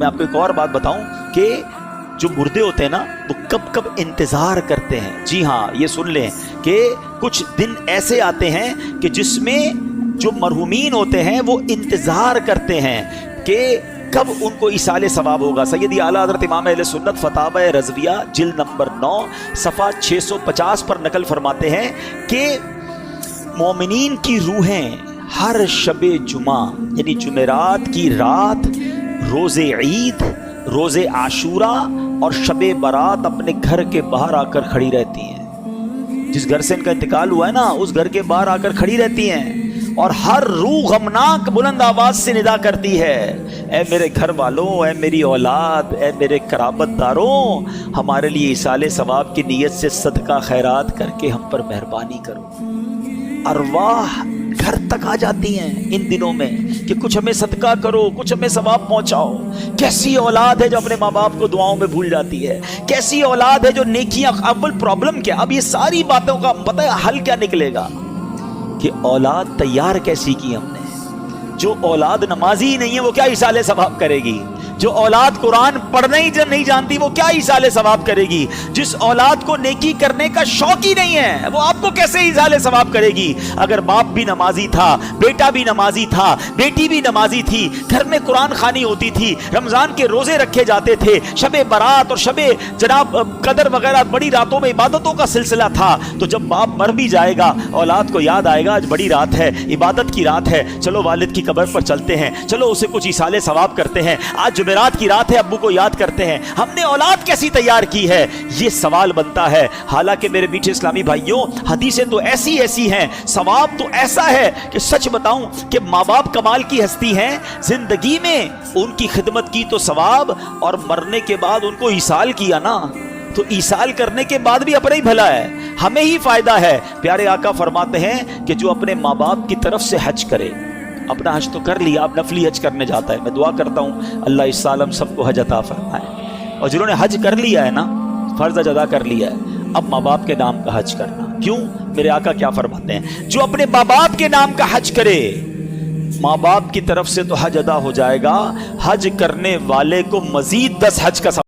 मैं आपको एक और बात बताऊं कि जो मुर्दे होते हैं ना वो कब कब इंतजार करते हैं। जी हाँ, ये सुन लें कि कुछ दिन ऐसे आते हैं कि जिसमें जो मरहूमीन होते हैं वो इंतजार करते हैं कि कब उनको इसाले सवाब होगा। सैयदी आला हज़रत इमाम अहले सुन्नत फतावा रज़विया जिल्द नंबर 9 सफ़ा 650 पर नकल फरमाते हैं कि मोमिनीन की रूहें हर शबे जुमा यानी जुमेरात की रात, रोज़े ईद, रोज़े आशूरा और शबे बारात अपने घर के बाहर आकर खड़ी रहती हैं। जिस घर से इनका इंतकाल हुआ है ना उस घर के बाहर आकर खड़ी रहती हैं और हर रूह गमनाक बुलंद आवाज से निदा करती है, ऐ मेरे घर वालों, ऐ मेरी औलाद, ऐ मेरे कराबतदारों, हमारे लिए इसाले सवाब की नीयत से सदका खैरात करके हम पर मेहरबानी करो। अरवाह घर तक आ जाती हैं इन दिनों में कि कुछ हमें सदका करो, कुछ हमें सवाब पहुंचाओ। कैसी औलाद है जो अपने माँ बाप को दुआओं में भूल जाती है, कैसी औलाद है जो नेकियां। अव्वल प्रॉब्लम क्या, अब ये सारी बातों का पता है हल क्या निकलेगा कि औलाद तैयार कैसी की हमने। जो औलाद नमाजी ही नहीं है वो क्या इसाले सवाब करेगी, जो औलाद कुरान पढ़ने ही नहीं जानती वो क्या इसाले सवाब करेगी, जिस औलाद को नेकी करने का शौक ही नहीं है वो आपको कैसे इसाले सवाब करेगी। अगर बाप भी नमाजी था, बेटा भी नमाजी था, बेटी भी नमाजी थी, घर में कुरान खानी होती थी, रमजान के रोजे रखे जाते थे, शबे बारात और शबे जनाब कदर वगैरह बड़ी रातों में इबादतों का सिलसिला था, तो जब बाप मर भी जाएगा औलाद को याद आएगा आज बड़ी रात है, इबादत की रात है, चलो वालिद की कब्र पर चलते हैं, चलो उसे कुछ इसाले सवाब करते हैं, आज जुमेरात की रात है अब्बू को याद करते हैं। हमने औलाद कैसी तैयार की है, ये सवाल बनता है। हालांकि मेरे मीठे इस्लामी भाइयों हदीसें तो ऐसी ऐसी हैं, सवाब तो ऐसा है कि सच बताऊं कि माँ बाप कमाल की हस्ती हैं। जिंदगी में उनकी खिदमत की तो सवाब, और मरने के बाद उनको ईसाल किया ना तो ईसाल करने के बाद भी अपना ही भला है, हमें ही फायदा है। प्यारे आका फरमाते हैं कि जो अपने माँ बाप की तरफ से हज करे, अपना हज तो कर लिया, अब नफली हज करने जाता है। मैं दुआ करता हूँ अल्लाह इस साल हम सबको हज अता फरमाए। और जिन्होंने हज कर लिया है ना, फर्ज अदा कर लिया है, अब माँ बाप के नाम का हज करना। क्यों? मेरे आका क्या फरमाते हैं, जो अपने माँ बाप के नाम का हज करे, माँ बाप की तरफ से तो हज अदा हो जाएगा, हज करने वाले को मजीद 10 हज का